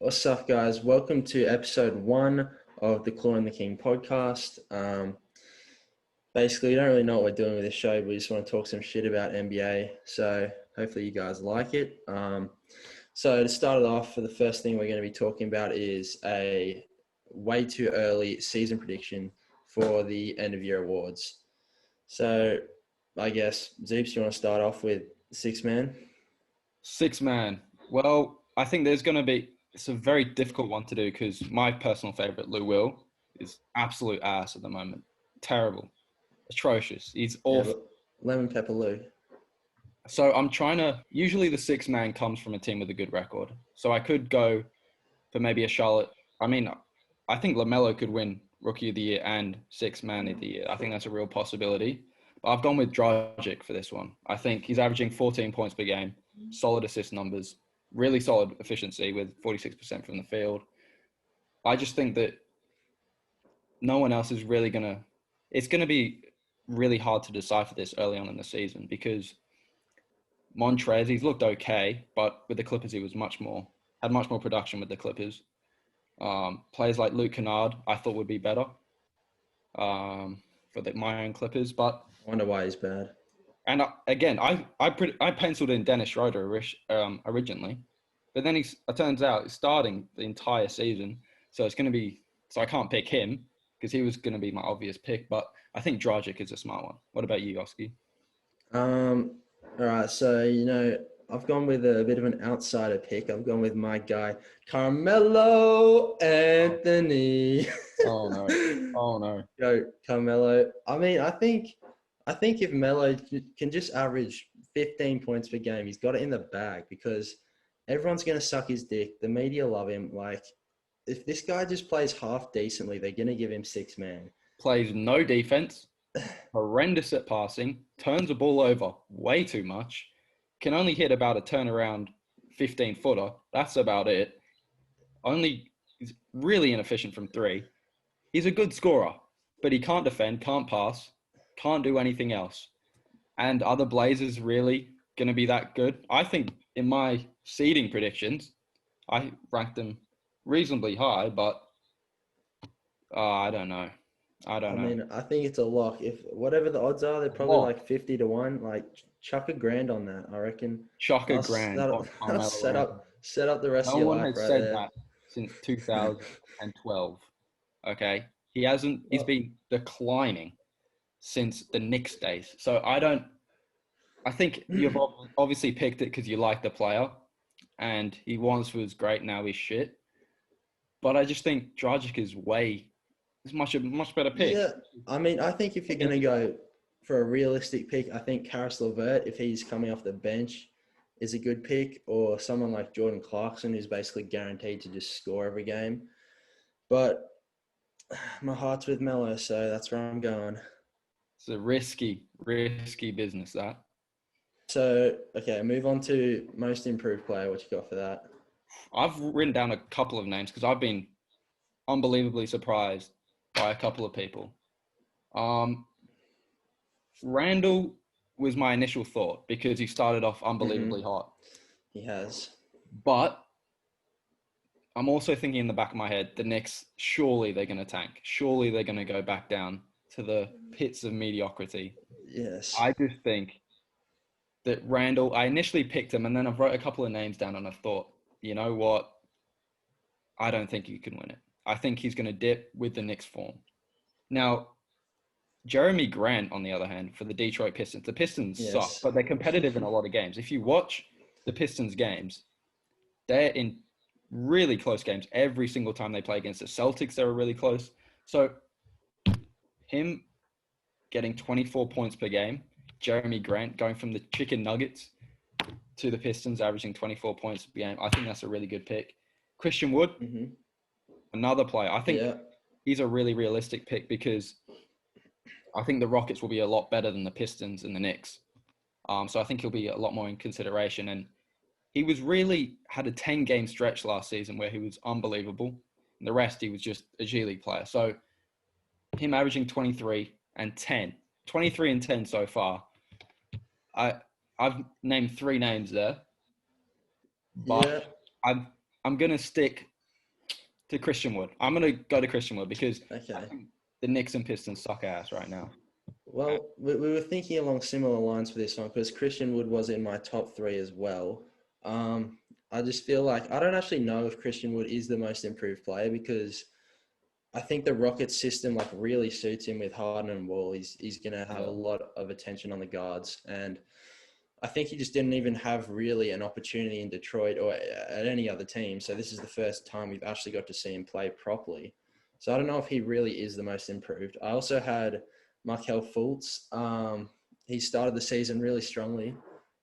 What's up, guys? Welcome to episode 1 of the Claw and the King podcast. Basically, we don't really know what we're doing with this show. We just want to talk some shit about NBA. So hopefully you guys like it. So to start it off, for the first thing we're going to be talking about is a way too early season prediction for the end of year awards. So I guess, Zeeps, you want to start off with six man? Six man. Well, I think it's a very difficult one to do because my personal favorite, Lou Will, is absolute ass at the moment. Terrible. Atrocious. He's awful. Yeah, lemon pepper Lou. So usually the six man comes from a team with a good record. So I could go for maybe a Charlotte. I think Lamelo could win Rookie of the Year and Six Man of the Year. I think that's a real possibility. But I've gone with Dragic for this one. I think he's averaging 14 points per game, solid assist numbers, really solid efficiency with 46% from the field. I just think that no one else is really it's going to be really hard to decipher this early on in the season because Montrez, he's looked okay, but with the Clippers, he was had much more production with the Clippers. Players like Luke Kennard, I thought would be better for my own Clippers, but I wonder why he's bad. And again, I penciled in Dennis Schroeder originally, but then it turns out he's starting the entire season, so I can't pick him because he was going to be my obvious pick. But I think Dragic is a smart one. What about you, Oski? All right, so I've gone with a bit of an outsider pick. I've gone with my guy Carmelo Anthony. Oh no! Go Carmelo. I think if Melo can just average 15 points per game, he's got it in the bag because everyone's going to suck his dick. The media love him. Like, if this guy just plays half decently, they're going to give him six man. Plays no defense, horrendous at passing, turns the ball over way too much, can only hit about a turnaround 15-footer. That's about it. He's really inefficient from three. He's a good scorer, but he can't defend, can't pass, can't do anything else. And are the Blazers really going to be that good? I think in my seeding predictions, I ranked them reasonably high, but I don't know. I think it's a lock. If whatever the odds are, they're probably like 50 to 1. Like, chuck $1,000 on that, I reckon. Chuck $1,000. That'll set up the rest of your life. No one has said that since 2012. Okay, he's been declining since the Knicks days. So I think you've obviously picked it because you like the player and he once was great, now he's shit. But I just think Dragic is a much better pick. Yeah, I think if you're going to go for a realistic pick, I think Karis LeVert, if he's coming off the bench, is a good pick, or someone like Jordan Clarkson, who's basically guaranteed to just score every game. But my heart's with Melo, so that's where I'm going. It's a risky business, that. So, okay, move on to most improved player. What you got for that? I've written down a couple of names because I've been unbelievably surprised by a couple of people. Randall was my initial thought because he started off unbelievably hot. He has. But I'm also thinking in the back of my head, the Knicks, surely they're going to tank. Surely they're going to go back down to the pits of mediocrity. Yes. I just think that Randall, I initially picked him and then I've wrote a couple of names down and I thought, you know what? I don't think he can win it. I think he's going to dip with the Knicks form. Now, Jeremy Grant, on the other hand, for the Detroit Pistons, the Pistons suck, but they're competitive in a lot of games. If you watch the Pistons games, they're in really close games every single time they play against the Celtics. They were really close. So him getting 24 points per game, Jeremy Grant going from the Chicken Nuggets to the Pistons averaging 24 points per game, I think that's a really good pick. Christian Wood, another player. I think he's a really realistic pick because I think the Rockets will be a lot better than the Pistons and the Knicks. So I think he'll be a lot more in consideration. And he had a 10-game stretch last season where he was unbelievable. And the rest, he was just a G League player. So him averaging 23 and 10 so far. I've named 3 names there. But I'm going to stick To Christian Wood. I'm going to go to Christian Wood because Okay. I think the Knicks and Pistons suck ass right now. Well, we were thinking along similar lines for this one because Christian Wood was in my top 3 as well. I just feel like I don't actually know if Christian Wood is the most improved player because I think the Rockets system like really suits him with Harden and Wall. He's going to have a lot of attention on the guards, and I think he just didn't even have really an opportunity in Detroit or at any other team. So this is the first time we've actually got to see him play properly. So I don't know if he really is the most improved. I also had Markelle Fultz. He started the season really strongly.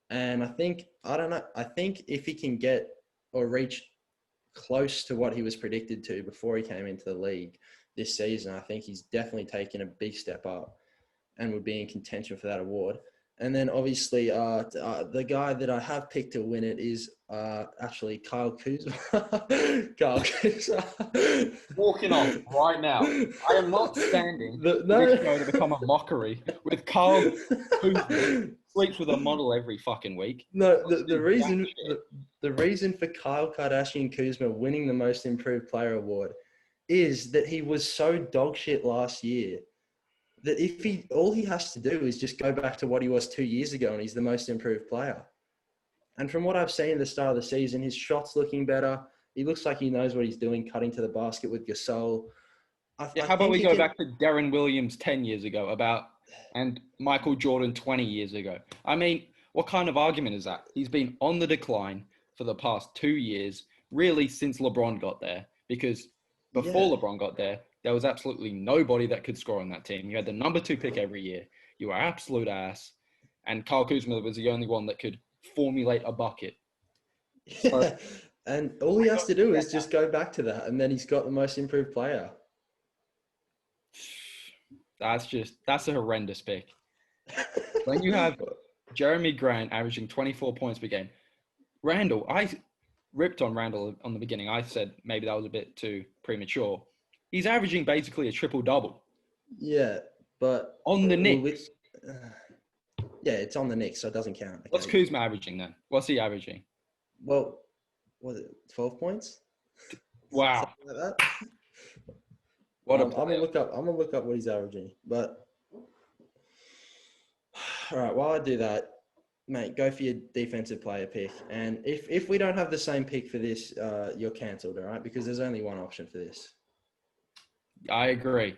And I think if he can get or reach close to what he was predicted to before he came into the league this season, I think he's definitely taken a big step up and would be in contention for that award. And then obviously the guy that I have picked to win it is actually Kyle Kuzma. Kyle Kuzma. Walking off right now. I am not standing for this show to become a mockery with Kyle Kuzma sleeps with a model every fucking week. No, the reason for Kyle Kardashian Kuzma winning the Most Improved Player award is that he was so dog shit last year that all he has to do is just go back to what he was 2 years ago and he's the most improved player. And from what I've seen at the start of the season, his shot's looking better. He looks like he knows what he's doing, cutting to the basket with Gasol. How about we go back to Darren Williams 10 years ago and Michael Jordan 20 years ago? I mean, what kind of argument is that? He's been on the decline for the past 2 years, really since LeBron got there, because before LeBron got there was absolutely nobody that could score on that team. You had the number 2 pick every year. You were absolute ass. And Kyle Kuzma was the only one that could formulate a bucket. Yeah. And all he has to do is just go back to that, and then he's got the most improved player. That's a horrendous pick. When you have Jeremy Grant averaging 24 points per game, Randall, I ripped on Randall on the beginning. I said maybe that was a bit too premature. He's averaging basically a triple-double. Yeah, but... On the Knicks. Yeah, it's on the Knicks, so it doesn't count. Okay. What's Kuzma averaging then? What's he averaging? Well, was it 12 points? Wow. Something like that. I'm gonna look up what he's averaging. But all right, while I do that, mate, go for your defensive player pick. And if we don't have the same pick for this, you're cancelled, all right? Because there's only one option for this. I agree.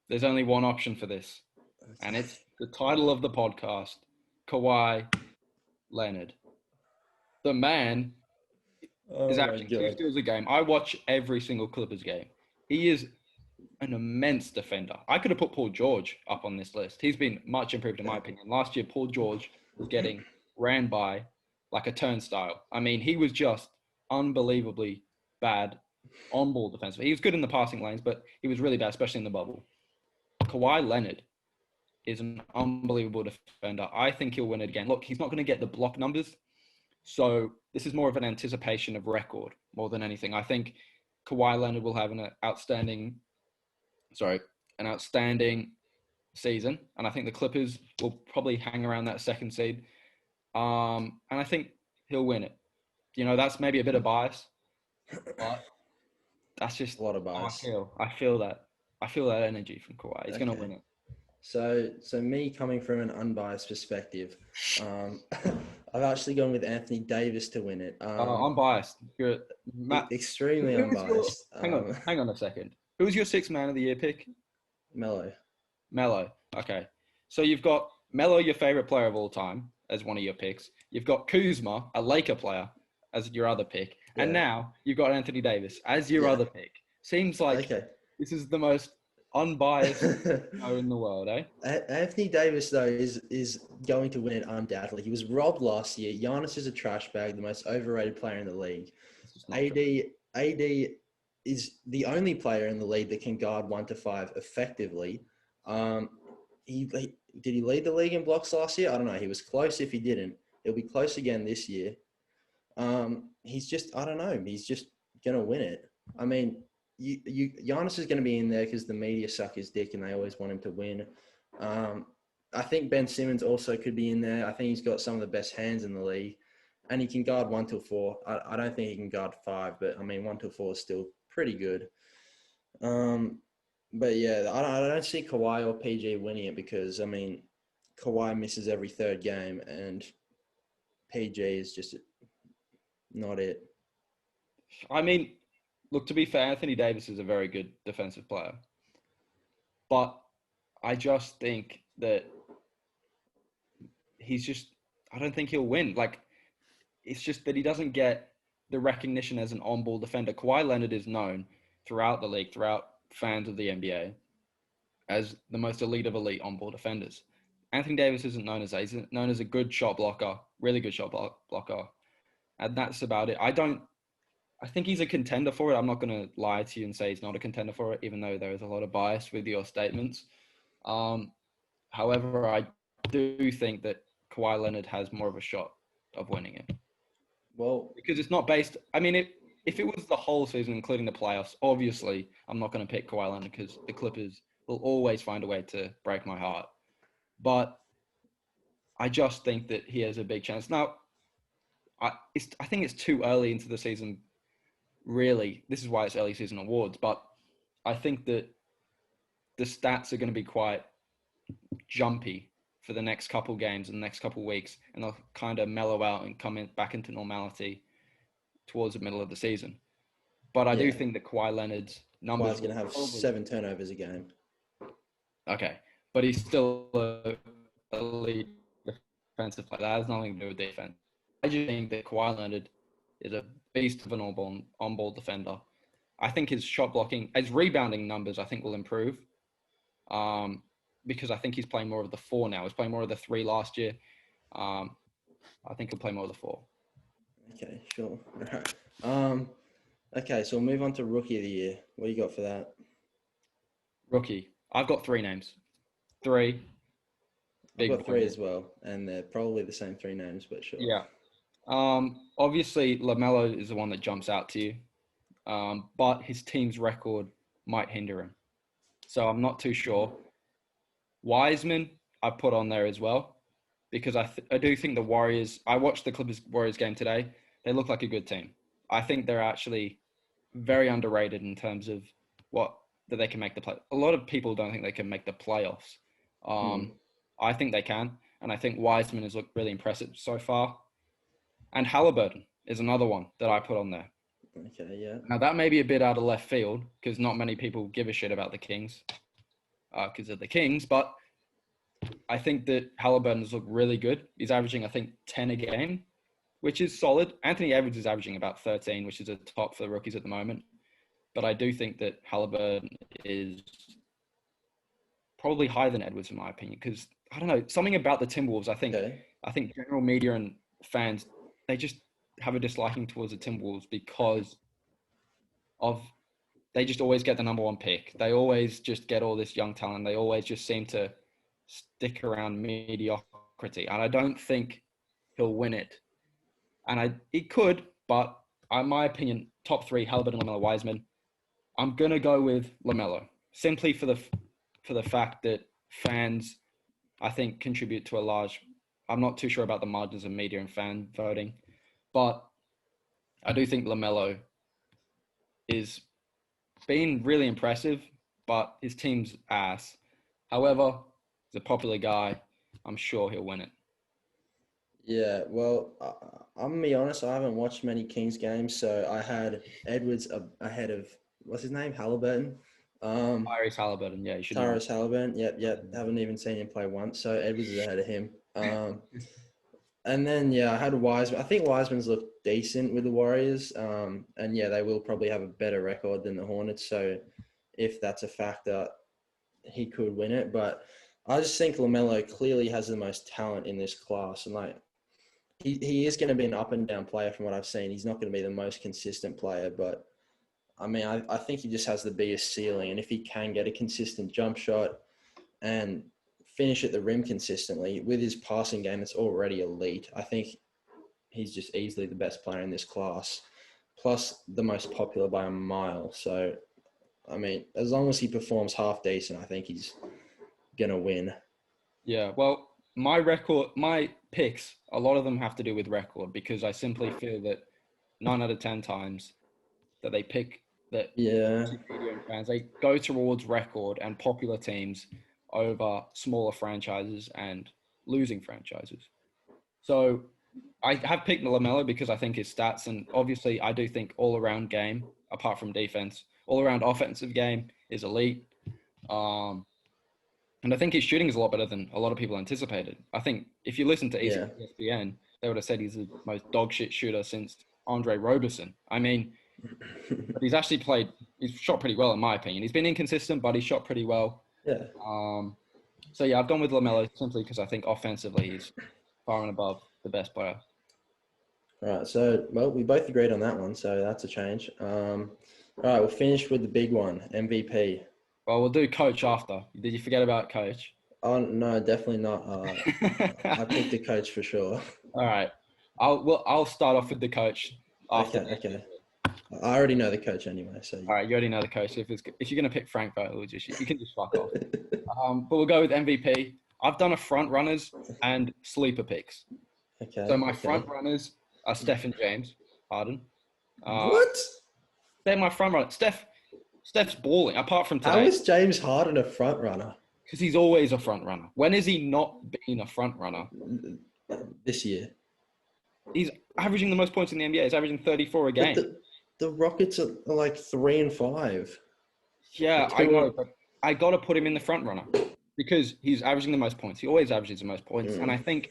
There's only one option for this. Okay. And it's the title of the podcast, Kawhi Leonard. The man is averaging 2 steals a game. I watch every single Clippers game. He is an immense defender. I could have put Paul George up on this list. He's been much improved in my opinion. Last year, Paul George was getting ran by like a turnstile. I mean, he was just unbelievably bad on-ball defensively. He was good in the passing lanes, but he was really bad, especially in the bubble. Kawhi Leonard is an unbelievable defender. I think he'll win it again. Look, he's not going to get the block numbers, so this is more of an anticipation of record more than anything. I think Kawhi Leonard will have an outstanding season, and I think the Clippers will probably hang around that second seed. And I think he'll win it. You know, that's maybe a bit of bias, but that's just a lot of bias. I feel that energy from Kawhi. He's going to win it. So me coming from an unbiased perspective, I've actually gone with Anthony Davis to win it. I'm biased. You're extremely unbiased. Hang on a second. Who was your sixth man of the year pick? Melo. Okay. So you've got Melo, your favorite player of all time, as one of your picks. You've got Kuzma, a Laker player, as your other pick. Yeah. And now you've got Anthony Davis as your other pick. Seems like this is the most unbiased show in the world, eh? Anthony Davis, though, is going to win it undoubtedly. He was robbed last year. Giannis is a trash bag, the most overrated player in the league. AD is the only player in the league that can guard 1 to 5 effectively. Did he lead the league in blocks last year? I don't know. He was close. If he didn't, he'll be close again this year. He's just, I don't know. He's just going to win it. I mean, Giannis is going to be in there because the media suck his dick and they always want him to win. I think Ben Simmons also could be in there. I think he's got some of the best hands in the league, and he can guard 1 to 4. I don't think he can guard 5, but I mean 1 to 4 is still pretty good. But yeah, I don't see Kawhi or PG winning it because, I mean, Kawhi misses every third game and PG is just not it. I mean, look, to be fair, Anthony Davis is a very good defensive player. But I just think that I don't think he'll win. Like, it's just that he doesn't get the recognition as an on-ball defender. Kawhi Leonard is known throughout the league, throughout fans of the NBA, as the most elite of elite on-ball defenders. Anthony Davis isn't known as that. He's known as a good shot blocker, really good shot blocker. And that's about it. I think he's a contender for it. I'm not going to lie to you and say he's not a contender for it, even though there is a lot of bias with your statements. However, I do think that Kawhi Leonard has more of a shot of winning it. Well, because it's not based. I mean, if it was the whole season, including the playoffs, obviously I'm not going to pick Kawhi Leonard because the Clippers will always find a way to break my heart. But I just think that he has a big chance. Now, I think it's too early into the season. Really, this is why it's early season awards. But I think that the stats are going to be quite jumpy for the next couple games and the next couple weeks, and they'll kind of mellow out and come back into normality towards the middle of the season. But I do think that Kawhi Leonard's numbers... Kawhi's going to have 7 turnovers a game. Okay, but he's still a elite defensive player. That has nothing to do with defense. I just think that Kawhi Leonard is a beast of an on-ball defender. I think his shot blocking, his rebounding numbers, I think will improve. Because I think he's playing more of the 4 now. He's playing more of the 3 last year. I think he'll play more of the 4. Okay, sure. All right. Okay, so we'll move on to Rookie of the Year. What do you got for that? Rookie. I've got 3 names. 3. I've got 3 as well, and they're probably the same 3 names, but sure. Yeah. Obviously, Lamelo is the one that jumps out to you, but his team's record might hinder him. So I'm not too sure. Wiseman, I put on there as well, because I do think the Warriors... I watched the Clippers-Warriors game today. They look like a good team. I think they're actually very underrated in terms of that they can make the play. A lot of people don't think they can make the playoffs. I think they can, and I think Wiseman has looked really impressive so far. And Halliburton is another one that I put on there. Okay, yeah. Now, that may be a bit out of left field because not many people give a shit about the Kings because of the Kings, but I think that Halliburton has looked really good. He's averaging, I think, 10 a game, which is solid. Anthony Edwards is averaging about 13, which is a top for the rookies at the moment. But I do think that Halliburton is probably higher than Edwards, in my opinion, because, I don't know, something about the Timberwolves, I think general media and fans, they just have a disliking towards the Timberwolves because they just always get the number 1 pick. They always just get all this young talent. They always just seem to stick around mediocrity. And I don't think he'll win it. And he could, but in my opinion, top 3, Halliburton, Lamelo, Wiseman. I'm going to go with Lamelo, simply for the fact that fans, I think, contribute to a large... I'm not too sure about the margins of media and fan voting, but I do think Lamelo is being really impressive, but his team's ass. However, he's a popular guy. I'm sure he'll win it. Yeah, well, I'm going to be honest, I haven't watched many Kings games, so I had Edwards ahead of, what's his name, Halliburton? Tyrese Halliburton, yeah, you should know. Tyrese Halliburton, yep. Haven't even seen him play once, so Edwards is ahead of him. And then, I had Wiseman. I think Wiseman's looked decent with the Warriors. And, they will probably have a better record than the Hornets. So, if that's a factor, he could win it. But I just think LaMelo clearly has the most talent in this class. And, he is going to be an up and down player from what I've seen. He's not going to be the most consistent player. But, I mean, I think he just has the biggest ceiling. And if he can get a consistent jump shot and finish at the rim consistently with his passing game that's already elite, I think he's just easily the best player in this class, plus the most popular by a mile. So, I mean, as long as he performs half decent, I think he's going to win. Yeah, well, my picks, a lot of them have to do with record because I simply feel that 9 out of 10 times that they pick that Yeah. media and fans, they go towards record and popular teams over smaller franchises and losing franchises. So I have picked Lamelo because I think his stats, and obviously I do think all-around game, apart from defense, all-around offensive game is elite. And I think his shooting is a lot better than a lot of people anticipated. I think if you listen to ESPN, they would have said he's the most dog shit shooter since Andre Roberson. I mean, but he's shot pretty well in my opinion. He's been inconsistent, but he's shot pretty well. Yeah. So yeah, I've gone with Lamelo simply because I think offensively he's far and above the best player. All right. So, well, we both agreed on that one, so that's a change. All right, we'll finish with the big one, MVP. Well, we'll do coach after. Did you forget about coach? Oh, no, definitely not. I picked the coach for sure. All right. I'll start off with the coach after. Okay. I already know the coach anyway, so. All right, you already know the coach. If you're gonna pick Frank Vogel, you can just fuck off. But we'll go with MVP. I've done a front runners and sleeper picks. Okay. So my front runners are Steph and James Harden. What? They're my front runners. Steph's balling. Apart from today. How is James Harden a front runner? Because he's always a front runner. When has he not been a front runner? This year. He's averaging the most points in the NBA. He's averaging 34 a game. The Rockets are like 3 and 5. Yeah, I know, but I got to put him in the front runner because he's averaging the most points. He always averages the most points. And I think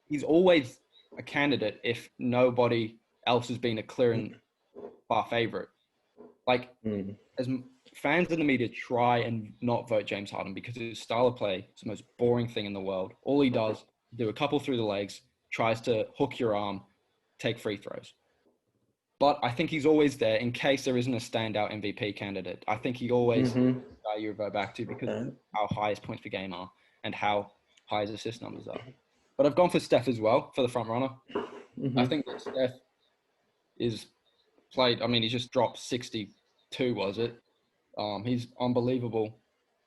he's always a candidate if nobody else has been a clear and far favorite. Like, as fans in the media try and not vote James Harden because his style of play is the most boring thing in the world. All he does, do a couple through the legs, tries to hook your arm, take free throws. But I think he's always there in case there isn't a standout MVP candidate. I think he always you revert back to because of how high his points per game are and how high his assist numbers are. But I've gone for Steph as well for the front runner. I think that Steph is played. I mean, he just dropped 62, was it? He's unbelievable.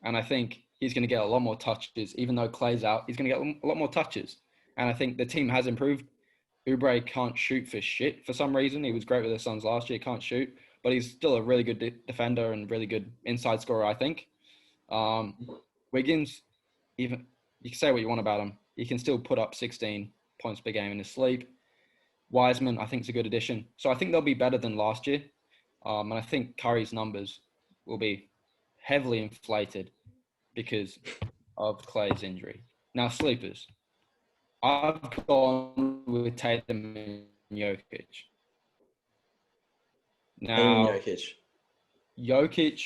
And I think he's going to get a lot more touches. Even though Clay's out, he's going to get a lot more touches. And I think the team has improved. Oubre can't shoot for shit for some reason. He was great with the Suns last year, can't shoot. But he's still a really good defender and really good inside scorer, I think. Wiggins, even you can say what you want about him. He can still put up 16 points per game in his sleep. Wiseman, I think, is a good addition. So I think they'll be better than last year. And I think Curry's numbers will be heavily inflated because of Clay's injury. Now, sleepers. I've gone with Tatum and Jokic. Now, Jokic,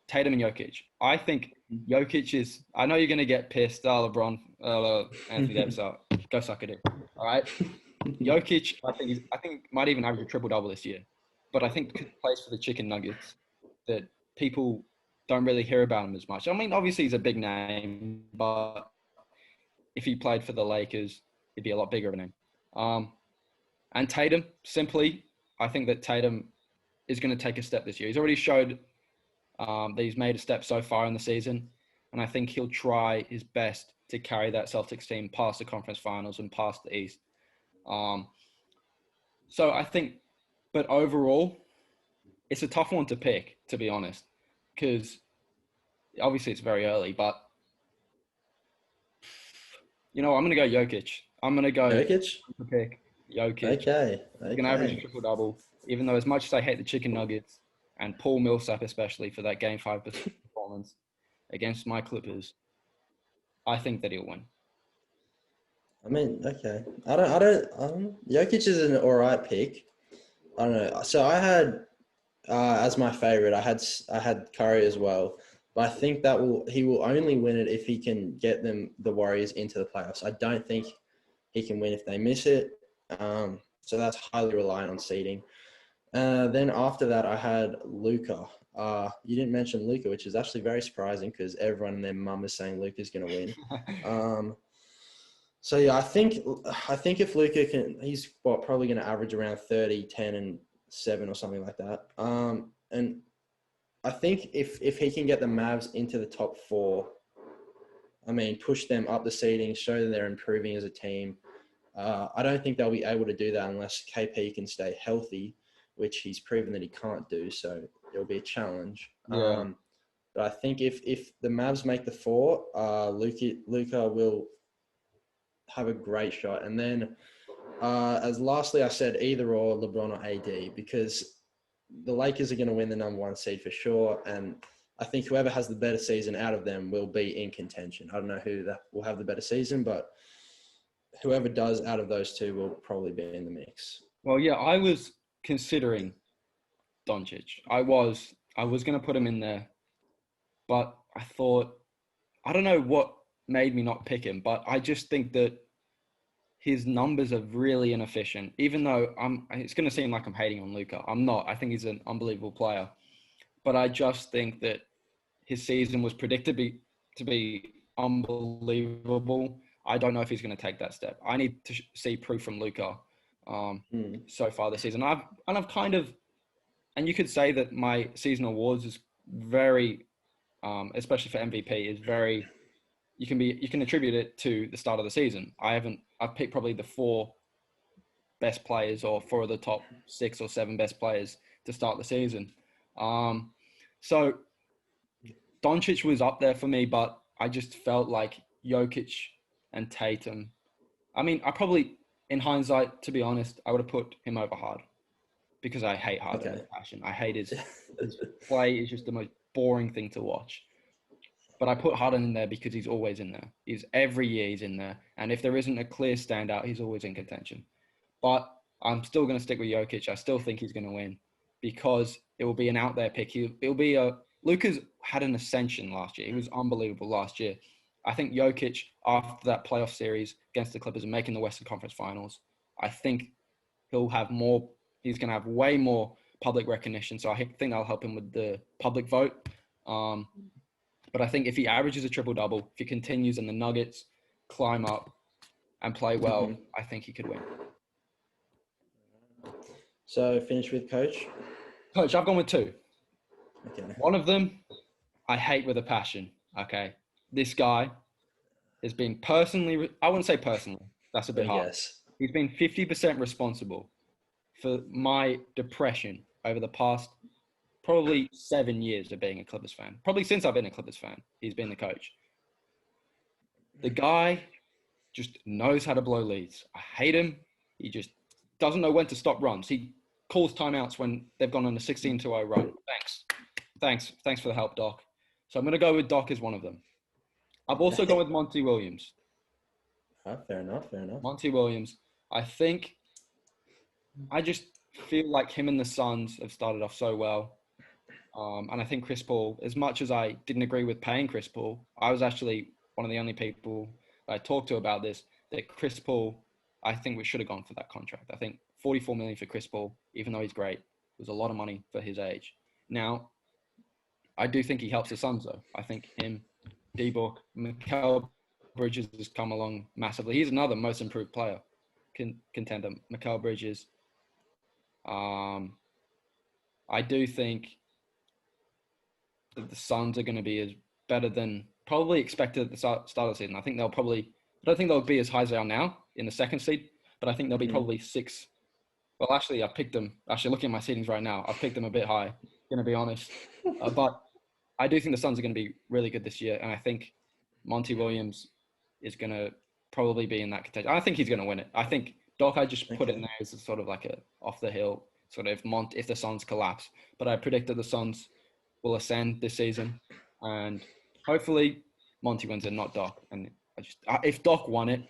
Tatum and Jokic. I think Jokic is. I know you're going to get pissed. LeBron, Anthony Davis, go suck it in. All right. Jokic, I think might even average a triple-double this year. But I think because he plays for the Chicken Nuggets, that people don't really hear about him as much. I mean, obviously he's a big name, but if he played for the Lakers, he'd be a lot bigger of a name. And Tatum, simply, I think that Tatum is going to take a step this year. He's already showed that he's made a step so far in the season, and I think he'll try his best to carry that Celtics team past the conference finals and past the East. So I think, but overall, it's a tough one to pick, to be honest, because obviously it's very early, but you know, I'm going to go Jokic. I'm going to go pick Jokic. Okay. He's going to average a triple-double, even though as much as I hate the Chicken Nuggets and Paul Millsap especially for that Game 5 performance against my Clippers, I think that he'll win. I mean, okay. Jokic is an all right pick. I don't know. So I had, as my favorite, I had Curry as well. But I think he will only win it if he can get the Warriors into the playoffs. I don't think he can win if they miss it. So that's highly reliant on seeding. Then after that, I had Luka. You didn't mention Luka, which is actually very surprising because everyone and their mum is saying Luka's going to win. So yeah, I think if Luka can, he's probably going to average around 30, 10, and 7 or something like that. And I think if he can get the Mavs into the top 4, I mean, push them up the seeding, show that they're improving as a team. I don't think they'll be able to do that unless KP can stay healthy. which he's proven that he can't do. So it'll be a challenge. Yeah. But I think if the Mavs make the 4, Luka will have a great shot. And then, as lastly, I said either or LeBron or AD, because the Lakers are going to win the number 1 seed for sure. And I think whoever has the better season out of them will be in contention. I don't know who that will have the better season, but whoever does out of those two will probably be in the mix. Well, yeah, I was considering Doncic. I was going to put him in there, but I thought, I don't know what made me not pick him, but I just think that his numbers are really inefficient. Even though it's going to seem like I'm hating on Luka. I'm not. I think he's an unbelievable player, but I just think that his season was predicted to be unbelievable. I don't know if he's going to take that step. I need to see proof from Luka so far this season. I've kind of, and you could say that my season awards is very, especially for MVP, is very. You can attribute it to the start of the season. I've picked probably the 4 best players or 4 of the top 6 or 7 best players to start the season. So Doncic was up there for me, but I just felt like Jokic and Tatum. I mean, I probably, in hindsight, to be honest, I would have put him over Harden because I hate Harden with passion. I hate his play. Is just the most boring thing to watch. But I put Harden in there because he's always in there. Every year he's in there. And if there isn't a clear standout, he's always in contention. But I'm still going to stick with Jokic. I still think he's going to win because it will be an out there pick. Luka's had an ascension last year. He was unbelievable last year. I think Jokic, after that playoff series against the Clippers and making the Western Conference Finals, I think he's going to have way more public recognition. So I think that'll help him with the public vote. But I think if he averages a triple-double, if he continues and the Nuggets climb up and play well, I think he could win. So finish with Coach? Coach, I've gone with 2. Okay. One of them, I hate with a passion, okay? This guy has been I wouldn't say personally, that's a bit hard. Yes. He's been 50% responsible for my depression over the past probably 7 years of being a Clippers fan. Probably since I've been a Clippers fan, he's been the coach. The guy just knows how to blow leads. I hate him. He just doesn't know when to stop runs. He calls timeouts when they've gone on a 16-0 run. Thanks for the help, Doc. So I'm going to go with Doc as one of them. I've also gone with Monty Williams. Fair enough. Monty Williams. I just feel like him and the Suns have started off so well. And I think Chris Paul, as much as I didn't agree with paying Chris Paul, I was actually one of the only people I talked to about this, that Chris Paul, I think we should have gone for that contract. I think $44 million for Chris Paul, even though he's great, was a lot of money for his age. Now, I do think he helps the Suns, though. I think him, D-Book, Mikal Bridges has come along massively. He's another most improved player, contender. Mikal Bridges. I do think that the Suns are going to be as better than probably expected at the start of the season. I don't think they'll be as high as they are now in the 2nd seed, but I think they'll be probably 6. Well, actually, I picked them. Actually, looking at my seedings right now, I've picked them a bit high, going to be honest. But I do think the Suns are going to be really good this year, and I think Monty Williams is going to probably be in that contention. I think he's going to win it. I think Doc, I just put it in there as a sort of like a off the hill, sort of if the Suns collapse. But I predict that the Suns will ascend this season, and hopefully Monty wins it, not Doc. And if Doc won it,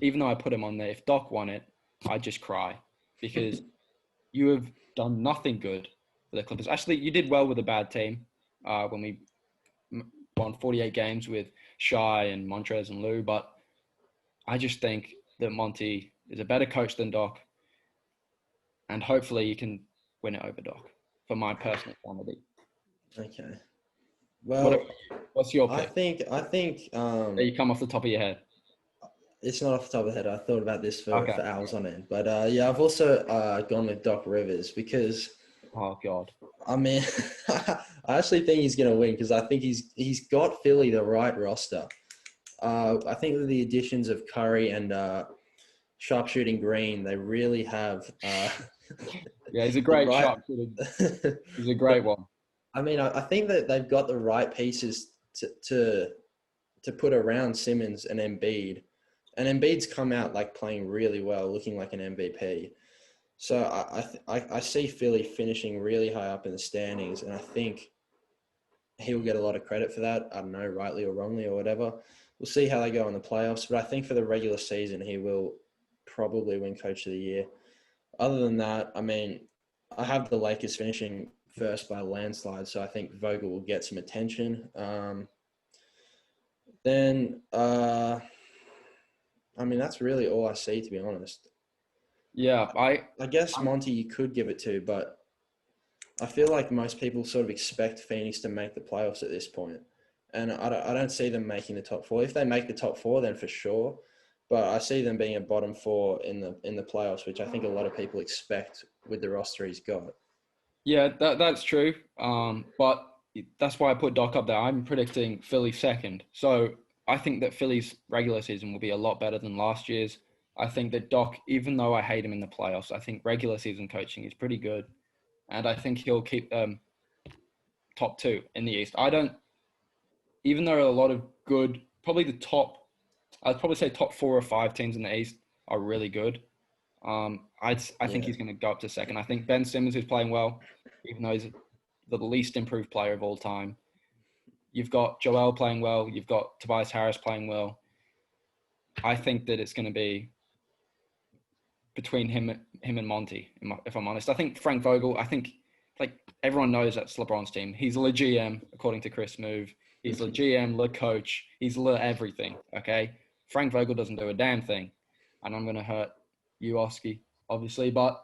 even though I put him on there, if Doc won it, I'd just cry because you have done nothing good for the Clippers. Actually, you did well with a bad team when we won 48 games with Shai and Montrez and Lou, but I just think that Monty is a better coach than Doc, and hopefully you can win it over Doc for my personal sanity. Okay. Well, what's your pick? I think. You come off the top of your head. It's not off the top of the head. I thought about this for hours on end, but I've also gone with Doc Rivers because. Oh God. I mean, I actually think he's going to win because I think he's got Philly the right roster. I think with the additions of Curry and sharpshooting Green, they really have Yeah, he's a great right. sharpshooter. He's a great one. I mean, I think that they've got the right pieces to put around Simmons and Embiid. And Embiid's come out like playing really well, looking like an MVP. So I see Philly finishing really high up in the standings, and I think he'll get a lot of credit for that. I don't know, rightly or wrongly or whatever. We'll see how they go in the playoffs, but I think for the regular season, he will probably win Coach of the Year. Other than that, I mean, I have the Lakers finishing first by a landslide, so I think Vogel will get some attention. I mean, that's really all I see, to be honest. Yeah, I guess Monty you could give it to, but I feel like most people sort of expect Phoenix to make the playoffs at this point. And I don't see them making the top four. If they make the top four, then for sure. But I see them being a bottom four in the playoffs, which I think a lot of people expect with the roster he's got. Yeah, that's true. But that's why I put Doc up there. I'm predicting Philly second. So I think that Philly's regular season will be a lot better than last year's. I think that Doc, even though I hate him in the playoffs, I think regular season coaching is pretty good. And I think he'll keep top two in the East. Even though there are a lot of good, probably I'd probably say top 4 or 5 teams in the East are really good. I think he's going to go up to second. I think Ben Simmons is playing well, even though he's the least improved player of all time. You've got Joel playing well. You've got Tobias Harris playing well. I think that it's going to be between him and Monty, if I'm honest. I think Frank Vogel, like everyone knows that's LeBron's team. He's le GM, according to Chris Move. He's le GM, le coach. He's le everything, okay? Frank Vogel doesn't do a damn thing. And I'm going to hurt you, Oski, obviously. But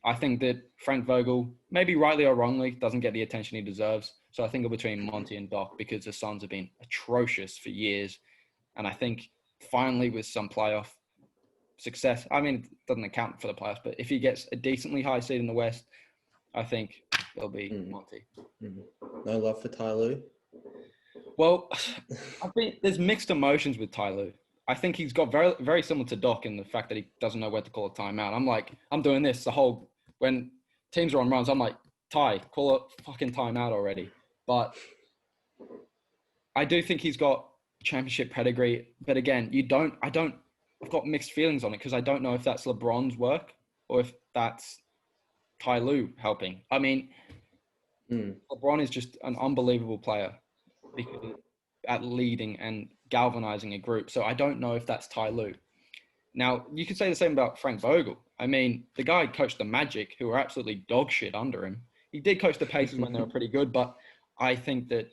I think that Frank Vogel, maybe rightly or wrongly, doesn't get the attention he deserves. So I think between Monty and Doc, because the Suns have been atrocious for years. And I think finally with some playoff success, I mean, it doesn't account for the playoffs, but if he gets a decently high seed in the West, I think it'll be Monty. No love for Ty Lue? Well, there's mixed emotions with Ty Lue. I think he's got very, very similar to Doc in the fact that he doesn't know where to call a timeout. I'm like, I'm doing this when teams are on runs, I'm like, Ty, call a fucking timeout already. But I do think he's got championship pedigree. But again, I've got mixed feelings on it because I don't know if that's LeBron's work or if that's Ty Lue helping. I mean, LeBron is just an unbelievable player at leading and galvanizing a group. So I don't know if that's Ty Lue. Now, you could say the same about Frank Vogel. I mean, the guy coached the Magic, who were absolutely dog shit under him. He did coach the Pacers when they were pretty good, but I think that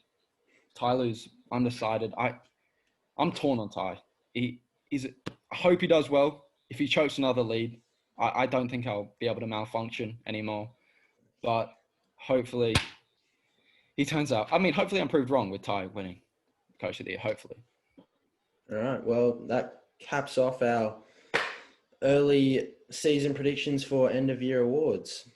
Ty Lue's undecided. I'm torn on Ty. I hope he does well. If he chokes another lead, I don't think I'll be able to malfunction anymore. But hopefully he turns out. I mean, hopefully I'm proved wrong with Ty winning Coach of the Year, hopefully. All right. Well, that caps off our early season predictions for end of year awards.